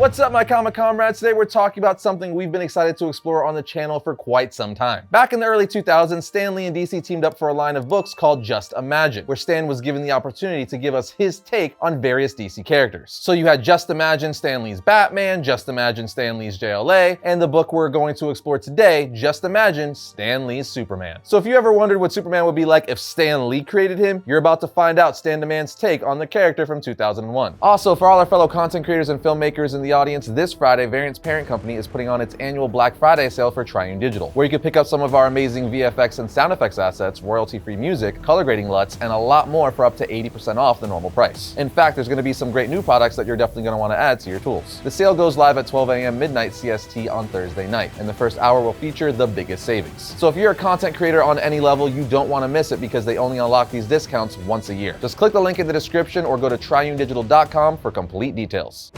What's up, my comic comrades? Today we're talking about something we've been excited to explore on the channel for quite some time. Back in the early 2000s, Stan Lee and DC teamed up for a line of books called Just Imagine, where Stan was given the opportunity to give us his take on various DC characters. So you had Just Imagine Stan Lee's Batman, Just Imagine Stan Lee's JLA, and the book we're going to explore today, Just Imagine Stan Lee's Superman. So if you ever wondered what Superman would be like if Stan Lee created him, you're about to find out Stan the Man's take on the character from 2001. Also, for all our fellow content creators and filmmakers in the audience, this Friday, Variant's parent company is putting on its annual Black Friday sale for Triune Digital, where you can pick up some of our amazing VFX and sound effects assets, royalty-free music, color grading LUTs, and a lot more for up to 80% off the normal price. In fact, there's going to be some great new products that you're definitely going to want to add to your tools. The sale goes live at 12 a.m. midnight CST on Thursday night, and the first hour will feature the biggest savings. So if you're a content creator on any level, you don't want to miss it because they only unlock these discounts once a year. Just click the link in the description or go to triunedigital.com for complete details.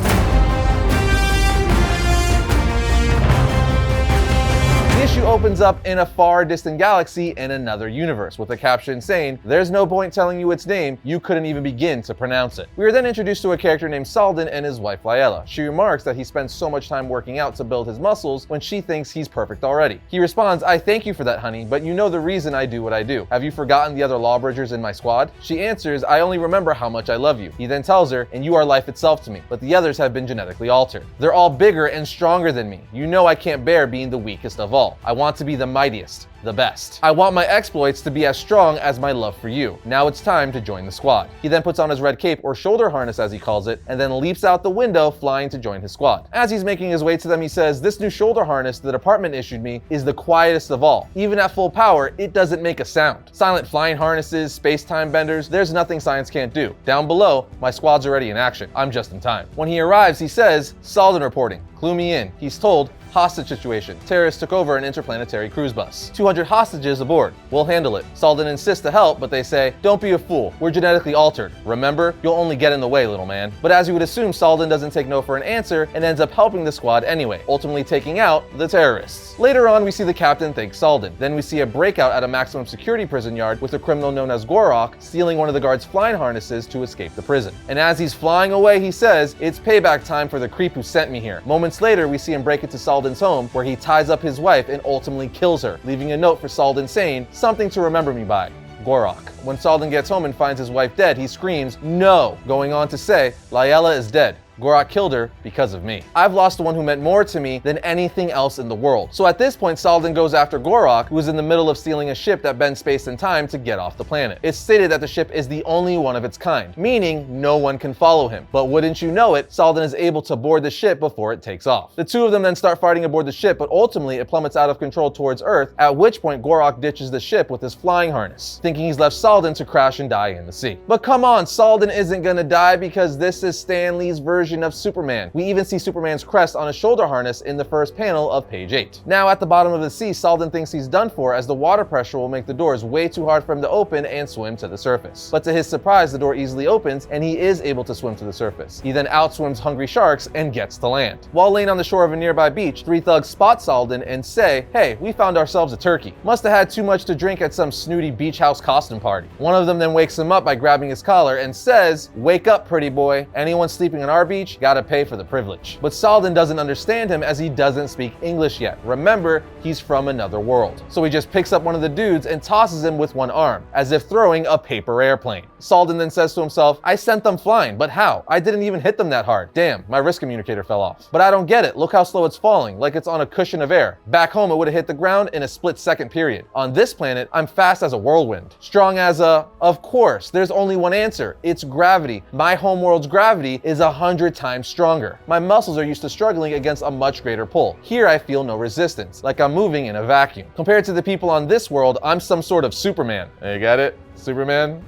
The issue opens up in a far distant galaxy in another universe, with a caption saying, "There's no point telling you its name, you couldn't even begin to pronounce it." We are then introduced to a character named Salden and his wife Layla. She remarks that he spends so much time working out to build his muscles when she thinks he's perfect already. He responds, "I thank you for that, honey, but you know the reason I do what I do. Have you forgotten the other lawbridgers in my squad?" She answers, "I only remember how much I love you." He then tells her, "And you are life itself to me, but the others have been genetically altered. They're all bigger and stronger than me. You know I can't bear being the weakest of all. I want to be the mightiest, the best. I want my exploits to be as strong as my love for you. Now it's time to join the squad." He then puts on his red cape, or shoulder harness as he calls it, and then leaps out the window, flying to join his squad. As he's making his way to them, he says, "This new shoulder harness the department issued me is the quietest of all. Even at full power, it doesn't make a sound. Silent flying harnesses, space-time benders, there's nothing science can't do. Down below, my squad's already in action. I'm just in time." When he arrives, he says, "Salden reporting. Clue me in." He's told, "Hostage situation. Terrorists took over an interplanetary cruise bus. 200 hostages aboard. We'll handle it." Salden insists to help, but they say, "Don't be a fool. We're genetically altered. Remember? You'll only get in the way, little man." But as you would assume, Salden doesn't take no for an answer and ends up helping the squad anyway, ultimately taking out the terrorists. Later on, we see the captain thank Salden. Then we see a breakout at a maximum security prison yard with a criminal known as Gorok stealing one of the guards' flying harnesses to escape the prison. And as he's flying away, he says, "It's payback time for the creep who sent me here." Moments later, we see him break into Salden's home, where he ties up his wife and ultimately kills her, leaving a note for Salden saying, "Something to remember me by. Gorok." When Salden gets home and finds his wife dead, he screams, "No!" going on to say, "Layla is dead. Gorok killed her because of me. I've lost the one who meant more to me than anything else in the world." So at this point, Salden goes after Gorok, who is in the middle of stealing a ship that bends space and time to get off the planet. It's stated that the ship is the only one of its kind, meaning no one can follow him. But wouldn't you know it, Salden is able to board the ship before it takes off. The two of them then start fighting aboard the ship, but ultimately it plummets out of control towards Earth, at which point Gorok ditches the ship with his flying harness, thinking he's left Salden to crash and die in the sea. But come on, Salden isn't gonna die because this is Stan Lee's version of Superman. We even see Superman's crest on a shoulder harness in the first panel of page 8. Now at the bottom of the sea, Salden thinks he's done for, as the water pressure will make the doors way too hard for him to open and swim to the surface. But to his surprise, the door easily opens and he is able to swim to the surface. He then outswims hungry sharks and gets to land. While laying on the shore of a nearby beach, three thugs spot Salden and say, "Hey, we found ourselves a turkey. Must have had too much to drink at some snooty beach house costume party." One of them then wakes him up by grabbing his collar and says, "Wake up, pretty boy. Anyone sleeping on our beach gotta pay for the privilege." But Salden doesn't understand him as he doesn't speak English yet. Remember, he's from another world. So he just picks up one of the dudes and tosses him with one arm, as if throwing a paper airplane. Salden then says to himself, "I sent them flying, but how? I didn't even hit them that hard. Damn, my wrist communicator fell off. But I don't get it. Look how slow it's falling, like it's on a cushion of air. Back home, it would have hit the ground in a split-second period. On this planet, I'm fast as a whirlwind. Strong as a..." Of course, there's only one answer. It's gravity. My homeworld's gravity is 100 times stronger. My muscles are used to struggling against a much greater pull. Here I feel no resistance, like I'm moving in a vacuum. Compared to the people on this world, I'm some sort of Superman. You get it? Superman?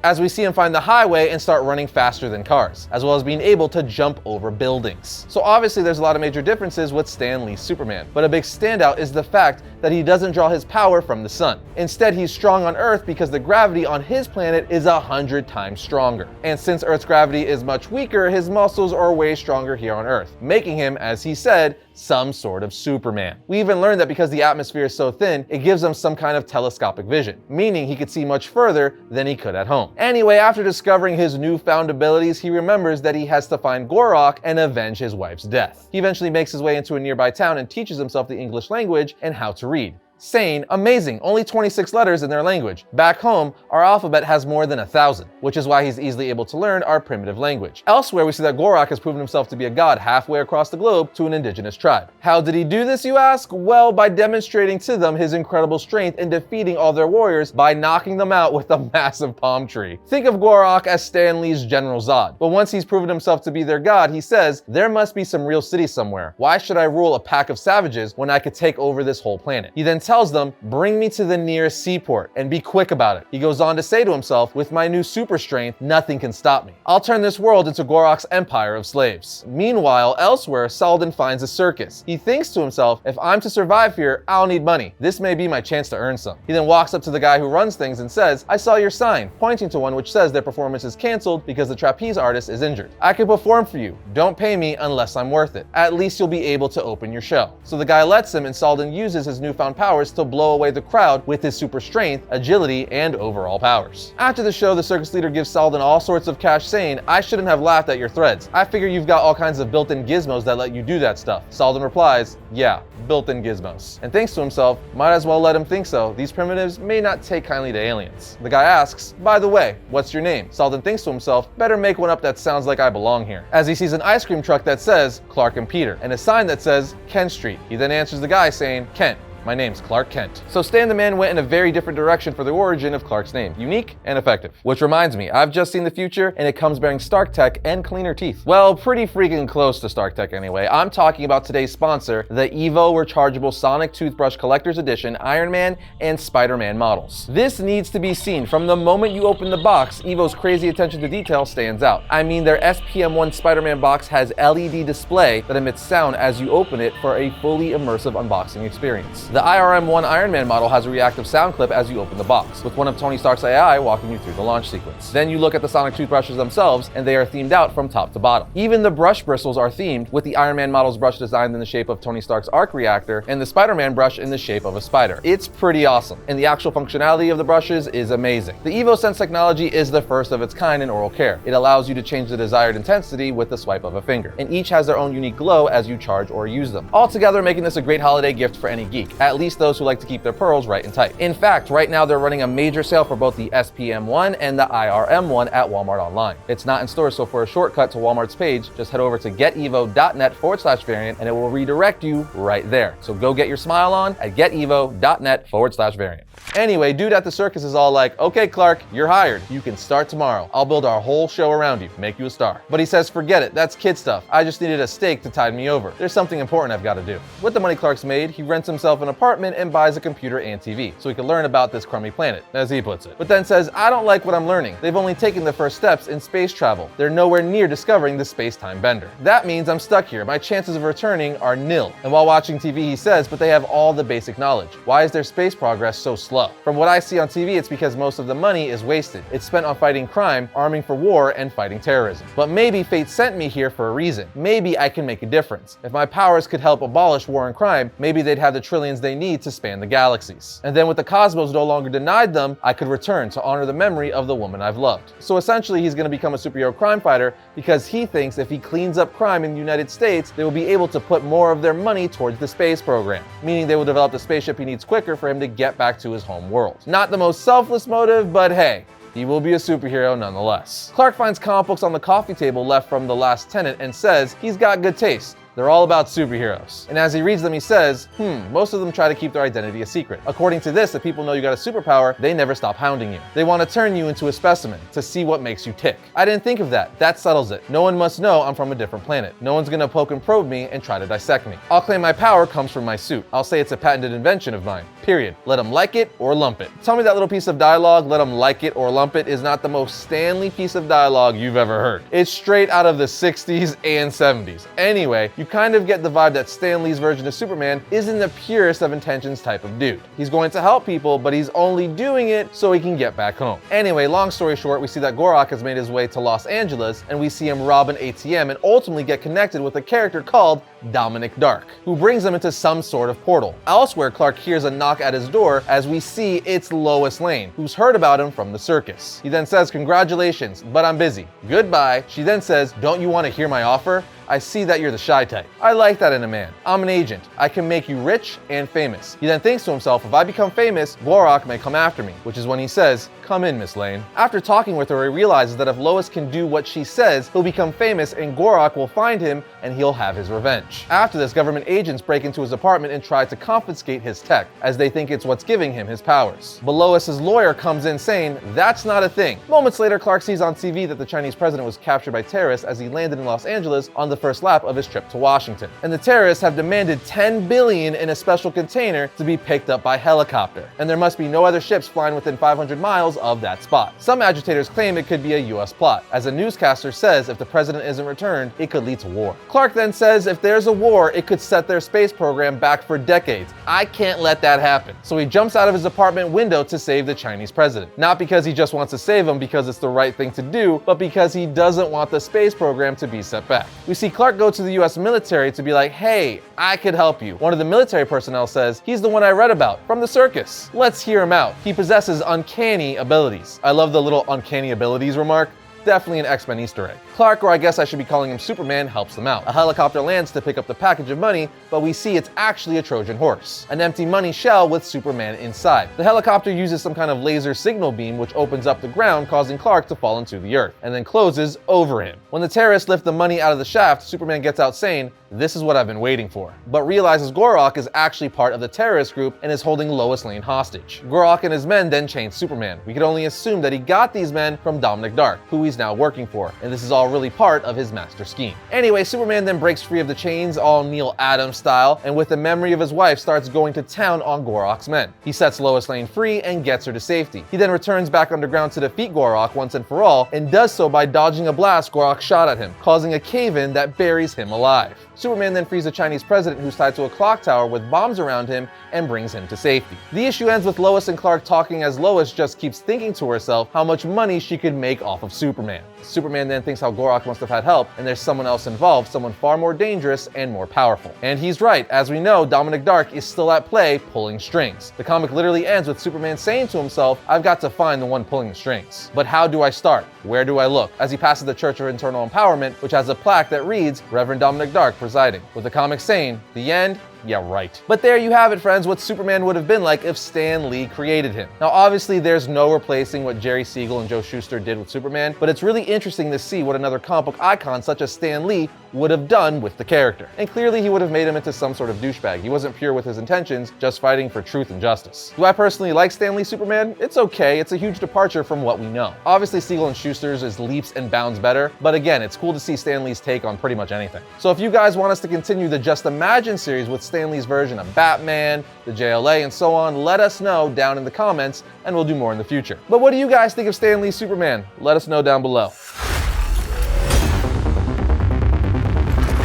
As we see him find the highway and start running faster than cars, as well as being able to jump over buildings. So obviously there's a lot of major differences with Stan Lee's Superman, but a big standout is the fact that he doesn't draw his power from the sun. Instead, he's strong on Earth because the gravity on his planet is 100 times stronger. And since Earth's gravity is much weaker, his muscles are way stronger here on Earth, making him, as he said, some sort of Superman. We even learned that because the atmosphere is so thin, it gives him some kind of telescopic vision, meaning he could see much further than he could at home. Anyway, after discovering his newfound abilities, he remembers that he has to find Gorok and avenge his wife's death. He eventually makes his way into a nearby town and teaches himself the English language and how to read. Sane, amazing, only 26 letters in their language. Back home, our alphabet has more than 1,000, which is why he's easily able to learn our primitive language. Elsewhere, we see that Gorok has proven himself to be a god halfway across the globe to an indigenous tribe. How did he do this, you ask? Well, by demonstrating to them his incredible strength in defeating all their warriors by knocking them out with a massive palm tree. Think of Gorok as Stan Lee's General Zod. But once he's proven himself to be their god, he says, there must be some real city somewhere. Why should I rule a pack of savages when I could take over this whole planet? He then tells them, bring me to the nearest seaport and be quick about it. He goes on to say to himself, with my new super strength, nothing can stop me. I'll turn this world into Gorok's empire of slaves. Meanwhile, elsewhere, Salden finds a circus. He thinks to himself, if I'm to survive here, I'll need money. This may be my chance to earn some. He then walks up to the guy who runs things and says, I saw your sign, pointing to one which says their performance is canceled because the trapeze artist is injured. I can perform for you. Don't pay me unless I'm worth it. At least you'll be able to open your show. So the guy lets him, and Salden uses his newfound powers to blow away the crowd with his super strength, agility, and overall powers. After the show, the circus leader gives Salden all sorts of cash, saying, I shouldn't have laughed at your threads. I figure you've got all kinds of built-in gizmos that let you do that stuff. Salden replies, yeah, built-in gizmos. And thinks to himself, might as well let him think so. These primitives may not take kindly to aliens. The guy asks, by the way, what's your name? Salden thinks to himself, better make one up that sounds like I belong here. As he sees an ice cream truck that says Clark and Peter, and a sign that says Kent Street. He then answers the guy saying, Kent. My name's Clark Kent. So Stan the Man went in a very different direction for the origin of Clark's name. Unique and effective. Which reminds me, I've just seen the future and it comes bearing Stark Tech and cleaner teeth. Well, pretty freaking close to Stark Tech anyway. I'm talking about today's sponsor, the Evo Rechargeable Sonic Toothbrush Collector's Edition Iron Man and Spider-Man models. This needs to be seen. From the moment you open the box, Evo's crazy attention to detail stands out. I mean, their SPM1 Spider-Man box has LED display that emits sound as you open it for a fully immersive unboxing experience. The IRM-1 Iron Man model has a reactive sound clip as you open the box, with one of Tony Stark's AI walking you through the launch sequence. Then you look at the Sonic toothbrushes themselves, and they are themed out from top to bottom. Even the brush bristles are themed, with the Iron Man model's brush designed in the shape of Tony Stark's arc reactor, and the Spider-Man brush in the shape of a spider. It's pretty awesome, and the actual functionality of the brushes is amazing. The Evo Sense technology is the first of its kind in oral care. It allows you to change the desired intensity with the swipe of a finger, and each has their own unique glow as you charge or use them. Altogether, making this a great holiday gift for any geek, at least those who like to keep their pearls right and tight. In fact, right now they're running a major sale for both the SPM1 and the IRM1 at Walmart online. It's not in stores, so for a shortcut to Walmart's page, just head over to getevo.net/variant and it will redirect you right there. So go get your smile on at getevo.net/variant. Anyway, dude at the circus is all like, okay, Clark, you're hired. You can start tomorrow. I'll build our whole show around you, make you a star. But he says, forget it, that's kid stuff. I just needed a stake to tide me over. There's something important I've got to do. With the money Clark's made, he rents himself an apartment and buys a computer and TV, so he can learn about this crummy planet, as he puts it. But then says, I don't like what I'm learning. They've only taken the first steps in space travel. They're nowhere near discovering the space-time bender. That means I'm stuck here. My chances of returning are nil. And while watching TV, he says, but they have all the basic knowledge. Why is their space progress so slow? From what I see on TV, it's because most of the money is wasted. It's spent on fighting crime, arming for war, and fighting terrorism. But maybe fate sent me here for a reason. Maybe I can make a difference. If my powers could help abolish war and crime, maybe they'd have the trillions they need to span the galaxies. And then with the cosmos no longer denied them, I could return to honor the memory of the woman I've loved. So essentially, he's going to become a superhero crime fighter because he thinks if he cleans up crime in the United States, they will be able to put more of their money towards the space program, meaning they will develop the spaceship he needs quicker for him to get back to his home world. Not the most selfless motive, but hey, he will be a superhero nonetheless. Clark finds comic books on the coffee table left from the last tenant and says he's got good taste. They're all about superheroes. And as he reads them, he says, most of them try to keep their identity a secret. According to this, if people know you got a superpower, they never stop hounding you. They want to turn you into a specimen to see what makes you tick. I didn't think of that. That settles it. No one must know I'm from a different planet. No one's gonna poke and probe me and try to dissect me. I'll claim my power comes from my suit. I'll say it's a patented invention of mine. Period. Let them like it or lump it. Tell me that little piece of dialogue, let them like it or lump it, is not the most Stanley piece of dialogue you've ever heard. It's straight out of the 60s and 70s. Anyway, you kind of get the vibe that Stan Lee's version of Superman isn't the purest of intentions type of dude. He's going to help people, but he's only doing it so he can get back home. Anyway, long story short, we see that Gorak has made his way to Los Angeles, and we see him rob an ATM and ultimately get connected with a character called Dominic Dark, who brings him into some sort of portal. Elsewhere, Clark hears a knock at his door as we see it's Lois Lane, who's heard about him from the circus. He then says, "Congratulations, but I'm busy. Goodbye." She then says, "Don't you want to hear my offer? I see that you're the shy type. I like that in a man. I'm an agent. I can make you rich and famous." He then thinks to himself, if I become famous, Gorak may come after me, which is when he says, "Come in, Miss Lane." After talking with her, he realizes that if Lois can do what she says, he'll become famous and Gorak will find him and he'll have his revenge. After this, government agents break into his apartment and try to confiscate his tech, as they think it's what's giving him his powers. But Lois's lawyer comes in saying, that's not a thing. Moments later, Clark sees on TV that the Chinese president was captured by terrorists as he landed in Los Angeles on the first lap of his trip to Washington. And the terrorists have demanded $10 billion in a special container to be picked up by helicopter. And there must be no other ships flying within 500 miles of that spot. Some agitators claim it could be a US plot. As a newscaster says, if the president isn't returned, it could lead to war. Clark then says if there's a war, it could set their space program back for decades. I can't let that happen. So he jumps out of his apartment window to save the Chinese president. Not because he just wants to save him because it's the right thing to do, but because he doesn't want the space program to be set back. We see Clark go to the US military to be like, hey, I could help you. One of the military personnel says, he's the one I read about from the circus. Let's hear him out. He possesses uncanny abilities. I love the little uncanny abilities remark. Definitely an X-Men Easter egg. Clark, or I guess I should be calling him Superman, helps them out. A helicopter lands to pick up the package of money, but we see it's actually a Trojan horse. An empty money shell with Superman inside. The helicopter uses some kind of laser signal beam which opens up the ground, causing Clark to fall into the earth, and then closes over him. When the terrorists lift the money out of the shaft, Superman gets out saying, this is what I've been waiting for, but realizes Gorak is actually part of the terrorist group and is holding Lois Lane hostage. Gorak and his men then chain Superman. We could only assume that he got these men from Dominic Dark, who he's now working for, and this is all really part of his master scheme. Anyway, Superman then breaks free of the chains, all Neil Adams style, and with the memory of his wife starts going to town on Gorak's men. He sets Lois Lane free and gets her to safety. He then returns back underground to defeat Gorak once and for all, and does so by dodging a blast Gorak shot at him, causing a cave-in that buries him alive. Superman then frees the Chinese president who's tied to a clock tower with bombs around him and brings him to safety. The issue ends with Lois and Clark talking as Lois just keeps thinking to herself how much money she could make off of Superman. Superman then thinks how Gorak must have had help and there's someone else involved, someone far more dangerous and more powerful. And he's right. As we know, Dominic Dark is still at play pulling strings. The comic literally ends with Superman saying to himself, I've got to find the one pulling the strings. But how do I start? Where do I look? As he passes the Church of Internal Empowerment, which has a plaque that reads, Reverend Dominic Dark presiding, with the comic saying, the end? Yeah, right. But there you have it, friends, what Superman would have been like if Stan Lee created him. Now, obviously, there's no replacing what Jerry Siegel and Joe Shuster did with Superman, but it's really interesting to see what another comic book icon such as Stan Lee would have done with the character. And clearly, he would have made him into some sort of douchebag. He wasn't pure with his intentions, just fighting for truth and justice. Do I personally like Stan Lee Superman? It's okay. It's a huge departure from what we know. Obviously, Siegel and Shuster's is leaps and bounds better, but again, it's cool to see Stan Lee's take on pretty much anything. So if you guys want us to continue the Just Imagine series with Stan Lee's version of Batman, the JLA, and so on, let us know down in the comments, and we'll do more in the future. But what do you guys think of Stan Lee's Superman? Let us know down below.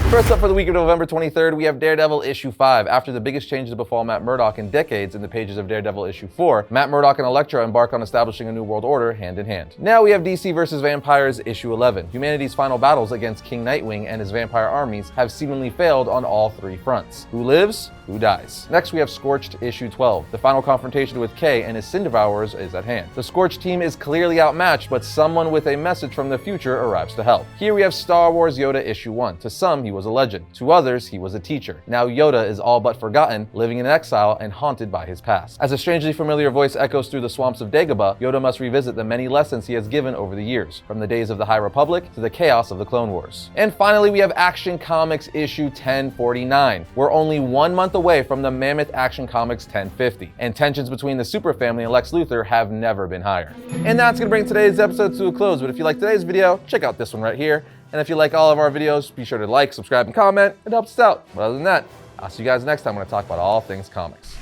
First up for the week of November 23rd, we have Daredevil issue 5. After the biggest changes befall Matt Murdock in decades in the pages of Daredevil issue 4, Matt Murdock and Elektra embark on establishing a new world order hand in hand. Now we have DC vs. Vampires issue 11. Humanity's final battles against King Nightwing and his vampire armies have seemingly failed on all three fronts. Who lives? Who dies? Next we have Scorched issue 12. The final confrontation with Kay and his Sin Devourers is at hand. The Scorched team is clearly outmatched, but someone with a message from the future arrives to help. Here we have Star Wars Yoda issue 1. To some, he was a legend. To others, he was a teacher. Now Yoda is all but forgotten, living in exile and haunted by his past. As a strangely familiar voice echoes through the swamps of Dagobah, Yoda must revisit the many lessons he has given over the years, from the days of the High Republic to the chaos of the Clone Wars. And finally, we have Action Comics issue 1049. We're only 1 month away from the mammoth Action Comics 1050, and tensions between the Super Family and Lex Luthor have never been higher. And that's gonna bring today's episode to a close, but if you like today's video, check out this one right here. And if you like all of our videos, be sure to like, subscribe, and comment. It helps us out. But other than that, I'll see you guys next time when I talk about all things comics.